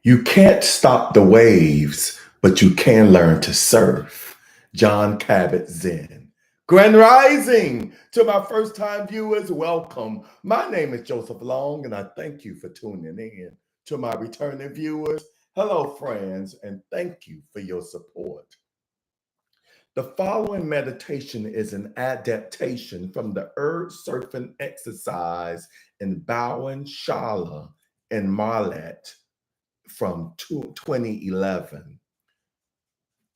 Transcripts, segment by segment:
You can't stop the waves, but you can learn to surf. John Cabot-Zen. Grand Rising to my first time viewers, welcome. My name is Joseph Long, and I thank you for tuning in. To my returning viewers, hello, friends, and thank you for your support. The following meditation is an adaptation from the Earth Surfing exercise in Bowen, Shala, and Marlet from 2011.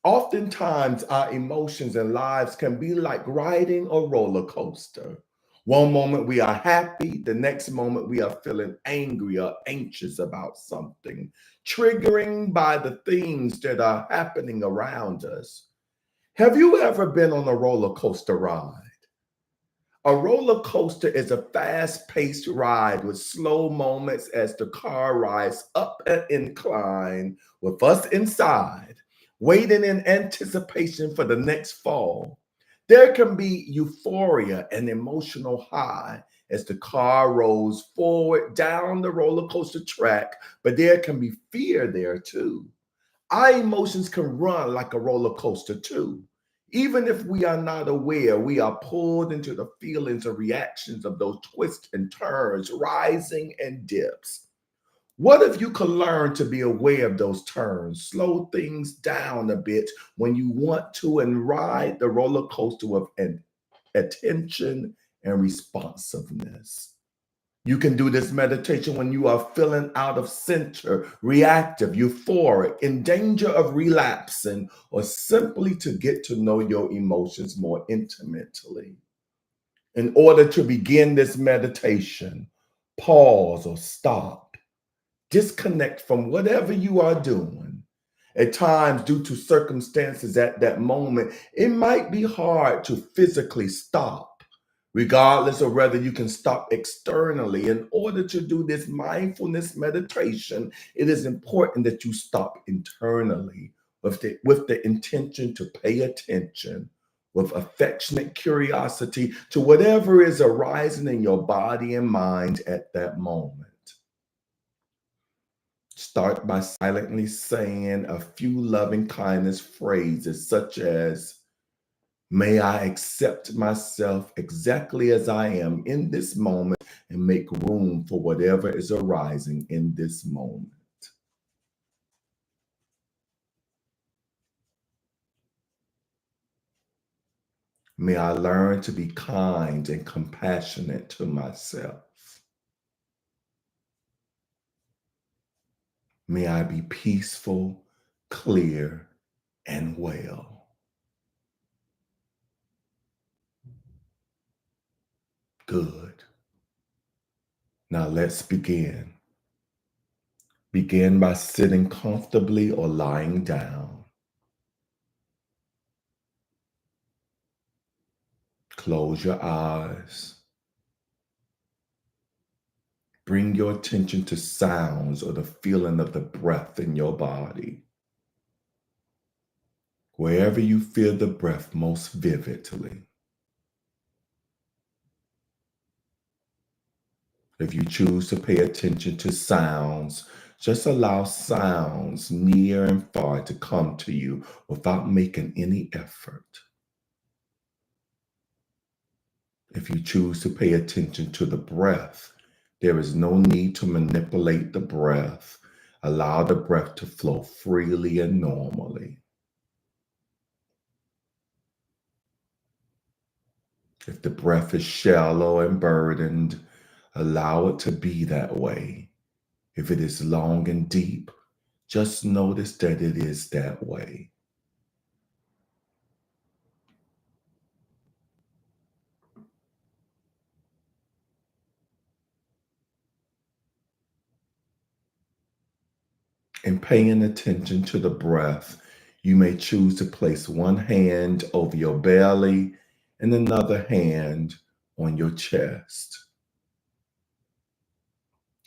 Oftentimes, our emotions and lives can be like riding a roller coaster. One moment we are happy, the next moment we are feeling angry or anxious about something, triggering by the things that are happening around us. Have you ever been on a roller coaster ride? A roller coaster is a fast-paced ride with slow moments as the car rides up an incline with us inside, waiting in anticipation for the next fall. There can be euphoria and emotional high as the car rolls forward down the roller coaster track, but there can be fear there too. Our emotions can run like a roller coaster too. Even if we are not aware, we are pulled into the feelings or reactions of those twists and turns, rising and dips. What if you could learn to be aware of those turns, slow things down a bit when you want to, and ride the roller coaster with an attention and responsiveness? You can do this meditation when you are feeling out of center, reactive, euphoric, in danger of relapsing, or simply to get to know your emotions more intimately. In order to begin this meditation, pause or stop. Disconnect from whatever you are doing. At times, due to circumstances at that moment, it might be hard to physically stop. Regardless of whether you can stop externally, in order to do this mindfulness meditation, it is important that you stop internally with the intention to pay attention with affectionate curiosity to whatever is arising in your body and mind at that moment. Start by silently saying a few loving kindness phrases such as, may I accept myself exactly as I am in this moment and make room for whatever is arising in this moment. May I learn to be kind and compassionate to myself. May I be peaceful, clear, and well. Good. Now let's begin. Begin by sitting comfortably or lying down. Close your eyes. Bring your attention to sounds or the feeling of the breath in your body. Wherever you feel the breath most vividly. If you choose to pay attention to sounds, just allow sounds near and far to come to you without making any effort. If you choose to pay attention to the breath, there is no need to manipulate the breath. Allow the breath to flow freely and normally. If the breath is shallow and burdened, allow it to be that way. If it is long and deep, just notice that it is that way. In paying attention to the breath, you may choose to place one hand over your belly and another hand on your chest,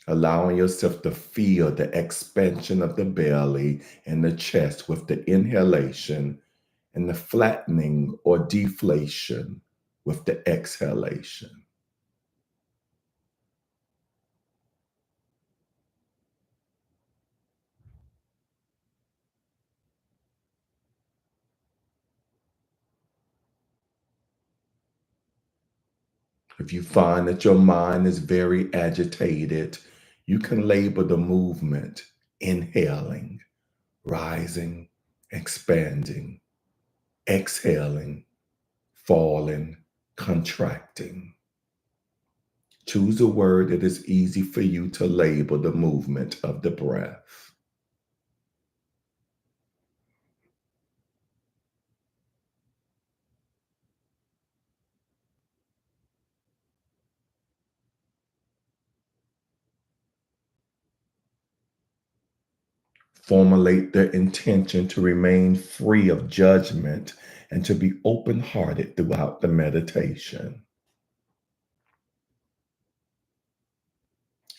allowing yourself to feel the expansion of the belly and the chest with the inhalation and the flattening or deflation with the exhalation. If you find that your mind is very agitated, you can label the movement inhaling, rising, expanding, exhaling, falling, contracting. Choose a word that is easy for you to label the movement of the breath. Formulate the intention to remain free of judgment and to be open hearted throughout the meditation,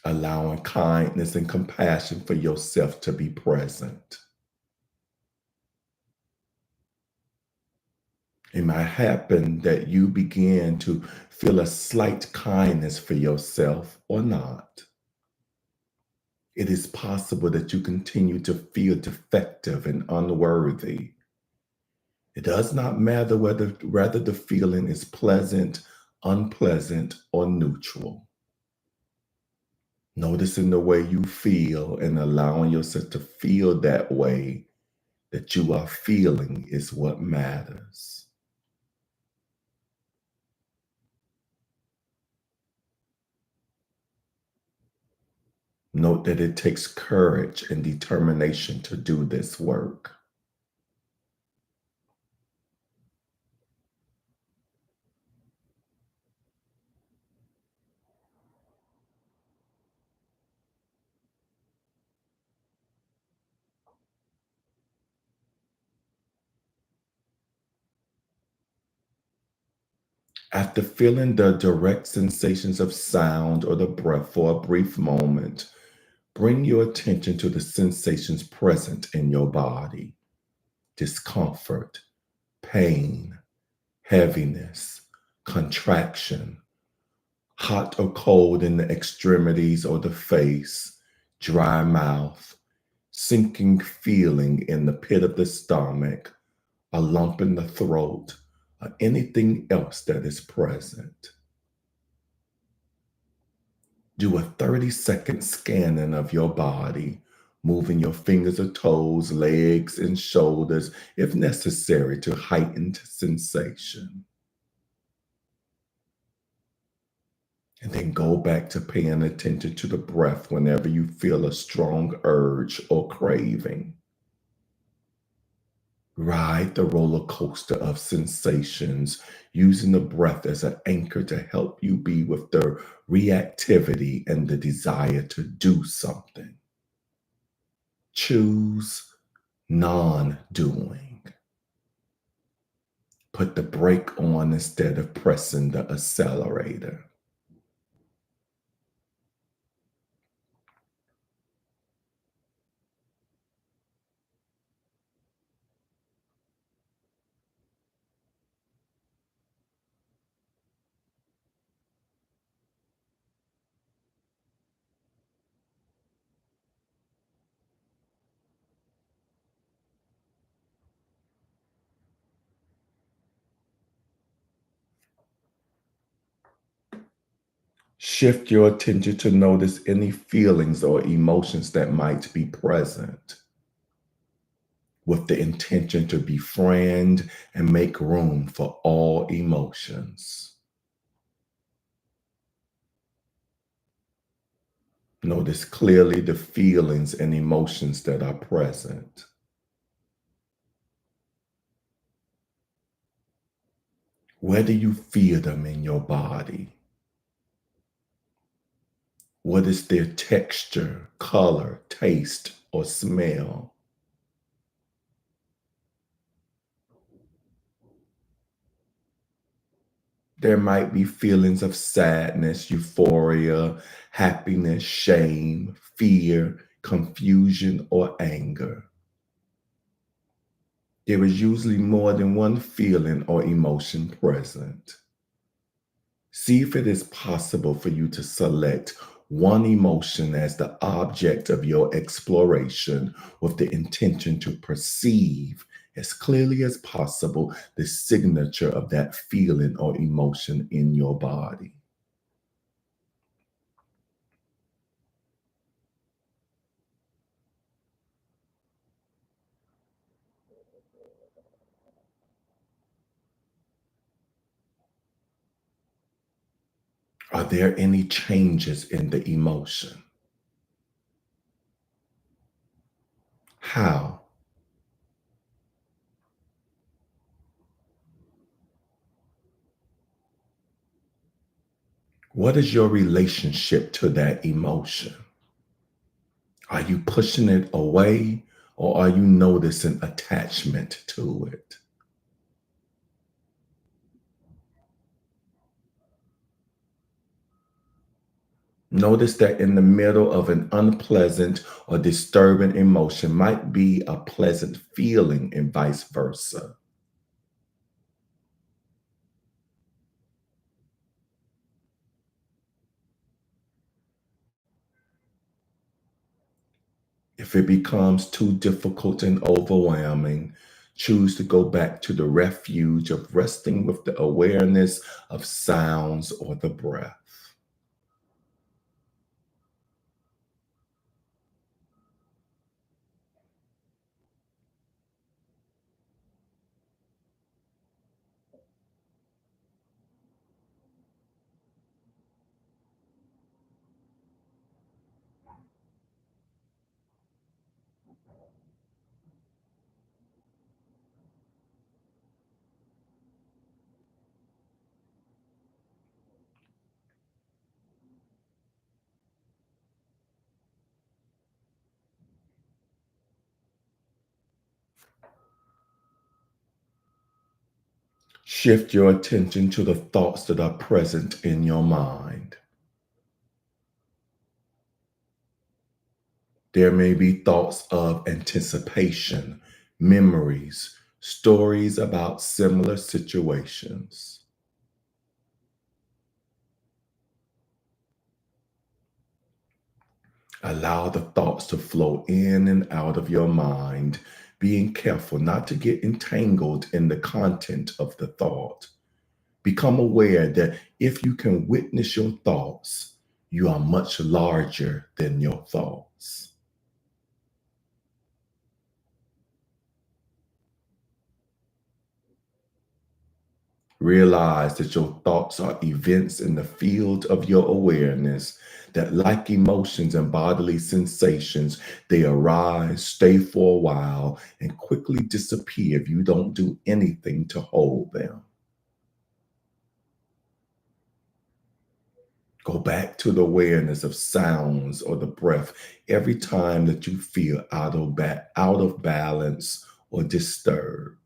allowing kindness and compassion for yourself to be present. It might happen that you begin to feel a slight kindness for yourself or not. It is possible that you continue to feel defective and unworthy. It does not matter whether the feeling is pleasant, unpleasant, or neutral. Noticing the way you feel and allowing yourself to feel that way that you are feeling is what matters. Note that it takes courage and determination to do this work. After feeling the direct sensations of sound or the breath for a brief moment, bring your attention to the sensations present in your body: discomfort, pain, heaviness, contraction, hot or cold in the extremities or the face, dry mouth, sinking feeling in the pit of the stomach, a lump in the throat, or anything else that is present. Do a 30-second scanning of your body, moving your fingers or toes, legs, and shoulders if necessary to heighten sensation. And then go back to paying attention to the breath whenever you feel a strong urge or craving. Ride the roller coaster of sensations, using the breath as an anchor to help you be with the reactivity and the desire to do something. Choose non doing. Put the brake on instead of pressing the accelerator. Shift your attention to notice any feelings or emotions that might be present, with the intention to befriend and make room for all emotions. Notice clearly the feelings and emotions that are present. Where do you feel them in your body? What is their texture, color, taste, or smell? There might be feelings of sadness, euphoria, happiness, shame, fear, confusion, or anger. There is usually more than one feeling or emotion present. See if it is possible for you to select one emotion as the object of your exploration, with the intention to perceive as clearly as possible the signature of that feeling or emotion in your body. Are there any changes in the emotion? How? What is your relationship to that emotion? Are you pushing it away or are you noticing attachment to it? Notice that in the middle of an unpleasant or disturbing emotion might be a pleasant feeling and vice versa. If it becomes too difficult and overwhelming, choose to go back to the refuge of resting with the awareness of sounds or the breath. Shift your attention to the thoughts that are present in your mind. There may be thoughts of anticipation, memories, stories about similar situations. Allow the thoughts to flow in and out of your mind, being careful not to get entangled in the content of the thought. Become aware that if you can witness your thoughts, you are much larger than your thoughts. Realize that your thoughts are events in the field of your awareness, that like emotions and bodily sensations, they arise, stay for a while, and quickly disappear if you don't do anything to hold them. Go back to the awareness of sounds or the breath every time that you feel out of balance or disturbed.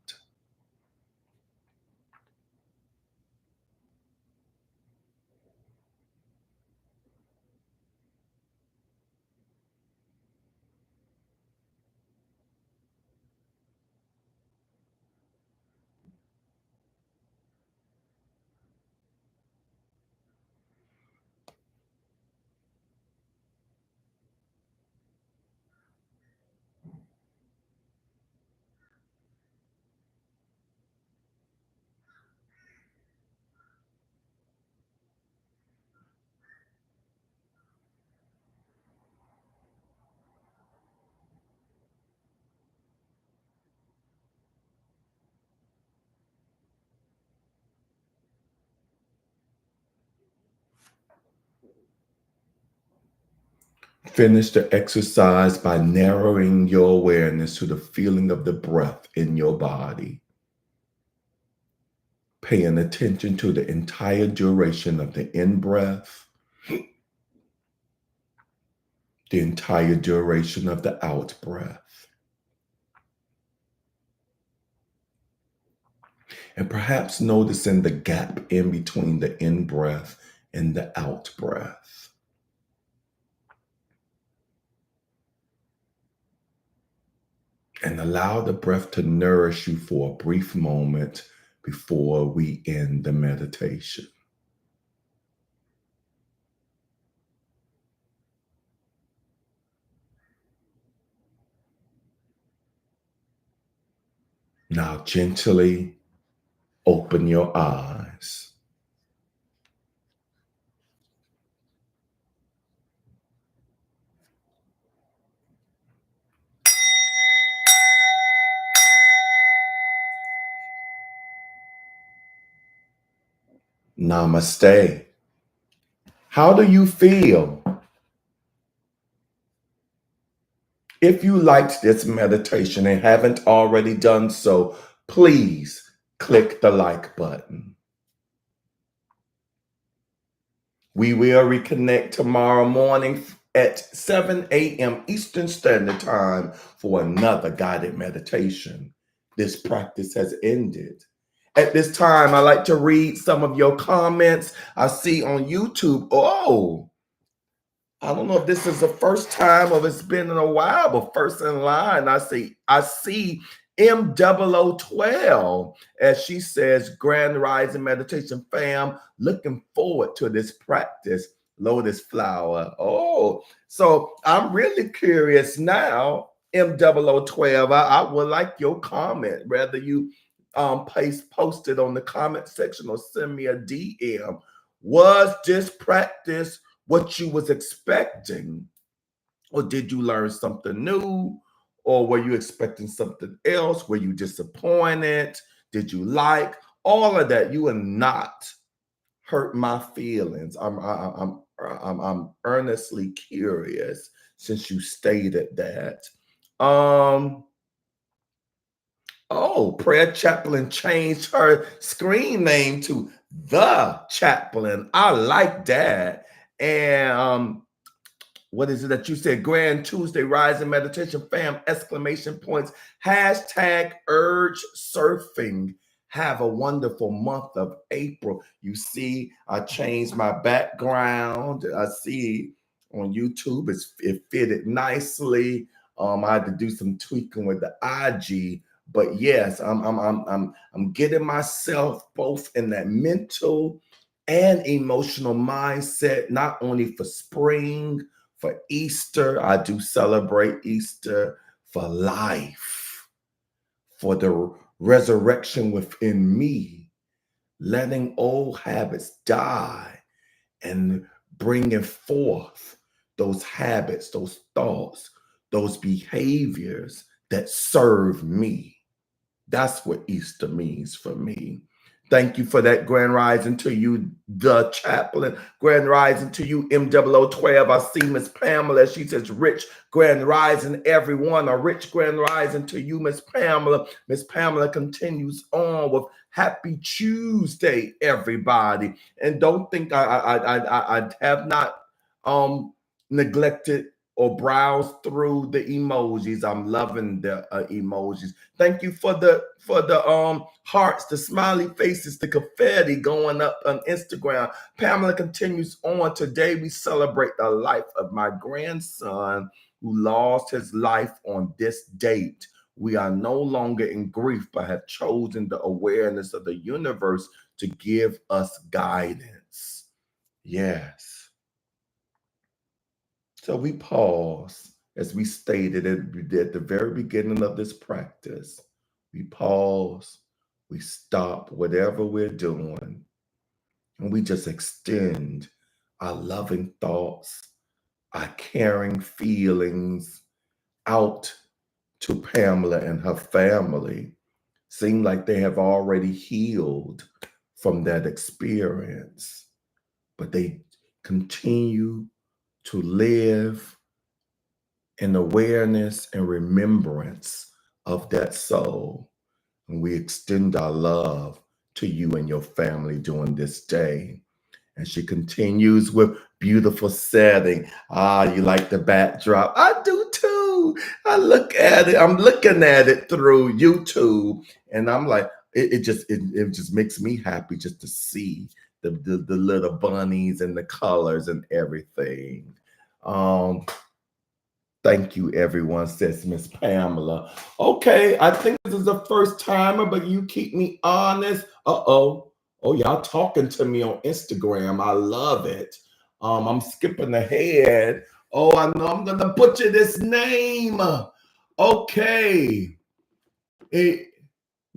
Finish the exercise by narrowing your awareness to the feeling of the breath in your body, paying attention to the entire duration of the in breath, the entire duration of the out breath, and perhaps noticing the gap in between the in breath and the out breath. And allow the breath to nourish you for a brief moment before we end the meditation. Now, gently open your eyes. Namaste. How do you feel? If you liked this meditation and haven't already done so, please click the like button. We will reconnect tomorrow morning at 7 a.m. Eastern Standard Time for another guided meditation. This practice has ended. At this time, I like to read some of your comments I see on YouTube. Oh, I don't know if this is the first time or it's been in a while, but first in line, I see M0012, as she says, Grand Rising Meditation fam, looking forward to this practice, Lotus Flower. Oh, so I'm really curious now, M0012, I would like your comment, whether you post it on the comment section or send me a DM. Was this practice what you was expecting, or did you learn something new, or were you expecting something else? Were you disappointed? Did you like all of that? You will not hurt my feelings. I'm earnestly curious since you stated that. Oh, Prayer Chaplain changed her screen name to The Chaplain. I like that. And what is it that you said? Grand Tuesday Rising Meditation fam, exclamation points, hashtag urge surfing. Have a wonderful month of April. You see, I changed my background. I see on YouTube, it fitted nicely. I had to do some tweaking with the IG, but yes, I'm getting myself both in that mental and emotional mindset, not only for spring, for Easter. I do celebrate Easter, for life, for the resurrection within me, letting old habits die and bringing forth those habits, those thoughts, those behaviors that serve me. That's what Easter means for me. Thank you for that. Grand Rising to you, The Chaplain. Grand Rising to you, M0012. I see Miss Pamela. She says, rich Grand Rising, everyone. A rich Grand Rising to you, Miss Pamela. Miss Pamela continues on with Happy Tuesday, everybody. And don't think I have not neglected or browse through the emojis. I'm loving the emojis. Thank you for the hearts, the smiley faces, the confetti going up on Instagram. Pamela continues on. Today we celebrate the life of my grandson who lost his life on this date. We are no longer in grief, but have chosen the awareness of the universe to give us guidance. Yes. So we pause, as we stated at the very beginning of this practice. We pause, we stop whatever we're doing, and we just extend our loving thoughts, our caring feelings out to Pamela and her family. Seem like they have already healed from that experience, but they continue to live in awareness and remembrance of that soul. And we extend our love to you and your family during this day. And she continues with beautiful setting. Ah, you like the backdrop? I do too. I look at it. I'm looking at it through YouTube, and I'm like, it just makes me happy just to see the little bunnies and the colors and everything. Thank you, everyone, says Miss Pamela. Okay, I think this is the first timer, but you keep me honest. Uh-oh. Oh, y'all talking to me on Instagram. I love it. I'm skipping ahead. Oh, I know I'm gonna butcher this name. Okay.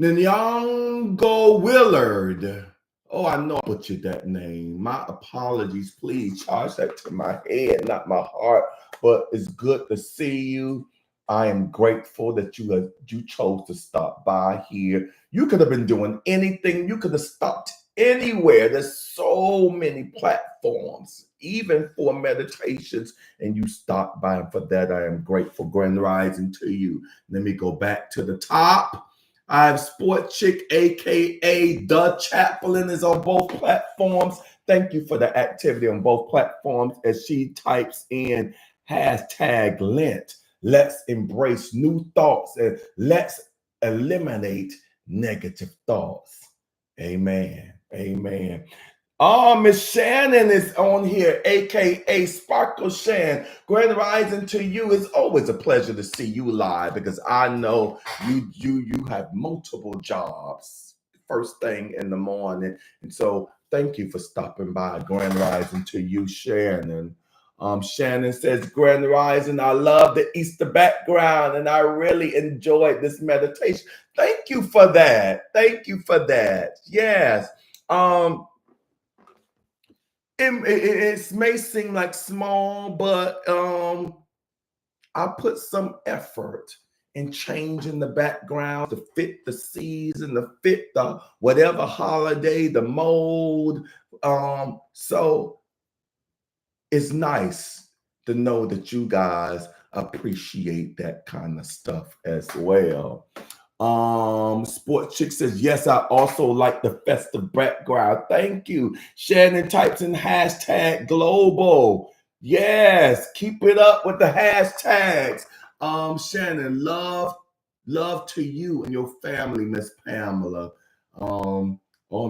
Nyongo Willard. Oh, I know I butchered that name. My apologies. Please charge that to my head, not my heart. But it's good to see you. I am grateful that you chose to stop by here. You could have been doing anything. You could have stopped anywhere. There's so many platforms, even for meditations, and you stop by. And for that, I am grateful. Grand rising to you. Let me go back to the top. I have Sport Chick, aka The Chaplain, is on both platforms. Thank you for the activity on both platforms as she types in hashtag Lent. Let's embrace new thoughts and let's eliminate negative thoughts. Amen. Amen. Oh, Miss Shannon is on here, aka Sparkle Shan. Grand rising to you. It's always a pleasure to see you live because I know you have multiple jobs first thing in the morning. And so thank you for stopping by. Grand rising to you, Shannon. Shannon says, Grand rising, I love the Easter background and I really enjoyed this meditation. Thank you for that. Thank you for that. Yes. It may seem like small, but I put some effort in changing the background to fit the season, to fit the whatever holiday, the mode. So it's nice to know that you guys appreciate that kind of stuff as well. Sport Chick says, yes, I also like the festive background. Thank you. Shannon types in hashtag global. Yes, keep it up with the hashtags. Shannon, love to you and your family, Miss Pamela.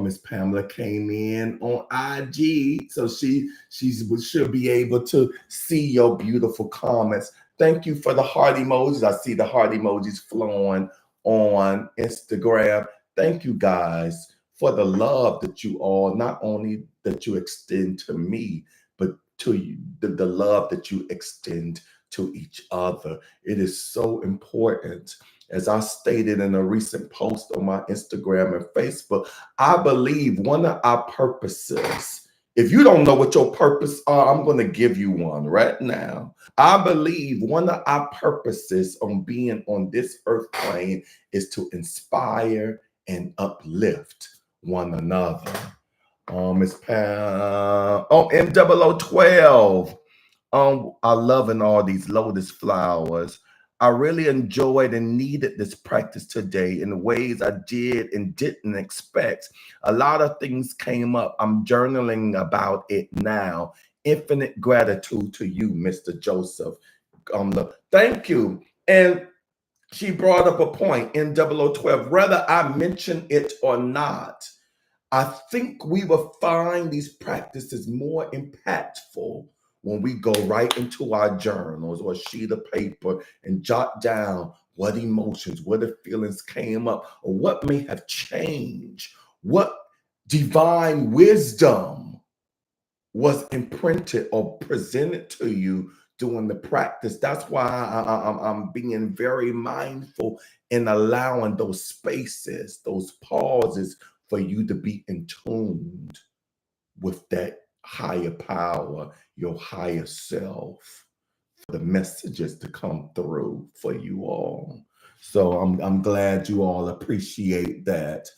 Miss Pamela came in on IG, so she should be able to see your beautiful comments. Thank you for the heart emojis. I see the heart emojis flowing on Instagram. Thank you guys for the love that you all, not only that you extend to me, but to you, the love that you extend to each other. It is so important. As I stated in a recent post on my Instagram and Facebook, I believe one of our purposes, if you don't know what your purpose are, I'm going to give you one right now. I believe one of our purposes on being on this earth plane is to inspire and uplift one another. Miss Pam, M0012. I loving all these lotus flowers. I really enjoyed and needed this practice today in ways I did and didn't expect. A lot of things came up. I'm journaling about it now. Infinite gratitude to you, Mr. Joseph. Thank you. And she brought up a point in 0012, whether I mention it or not. I think we will find these practices more impactful when we go right into our journals or a sheet of paper and jot down what emotions, what the feelings came up, or what may have changed, what divine wisdom was imprinted or presented to you during the practice. That's why I'm being very mindful in allowing those spaces, those pauses for you to be in tune with that higher power, your higher self, for the messages to come through for you all. So I'm glad you all appreciate that.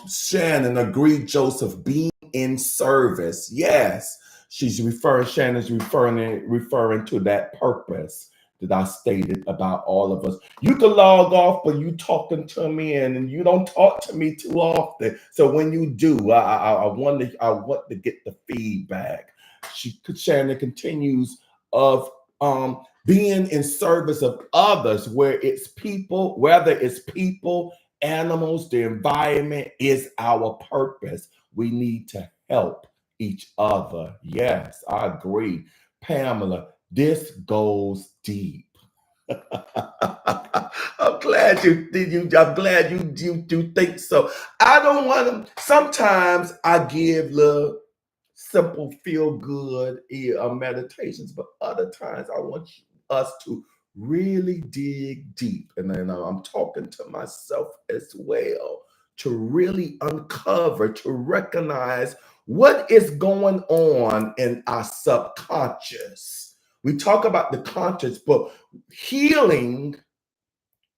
Shannon agreed, Joseph, being in service. Yes, Shannon's referring to that purpose that I stated about all of us. You can log off, but you talking to me and you don't talk to me too often. So when you do, I want to get the feedback. Shannon continues of being in service of others, whether it's people, animals, the environment is our purpose. We need to help each other. Yes, I agree. Pamela, this goes deep. I'm glad you think so. I don't want to. Sometimes I give little simple feel good meditations, but other times I want us to really dig deep, and then I'm talking to myself as well, to really uncover, to recognize what is going on in our subconscious. We talk about the conscious, but healing,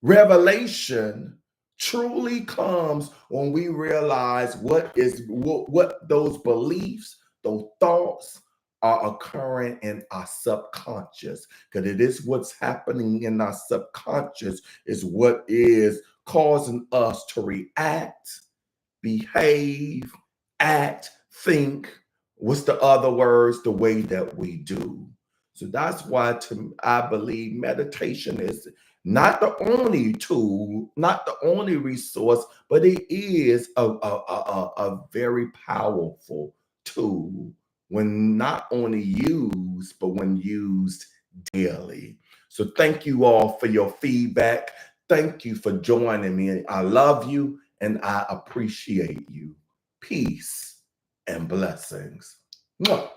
revelation, truly comes when we realize what those beliefs, those thoughts are occurring in our subconscious. Because it is what's happening in our subconscious is what is causing us to react, behave, act, think. What's the other words? The way that we do. So that's why I believe meditation is not the only tool, not the only resource, but it is a very powerful tool when not only used, but when used daily. So thank you all for your feedback. Thank you for joining me. I love you and I appreciate you. Peace and blessings. Mwah.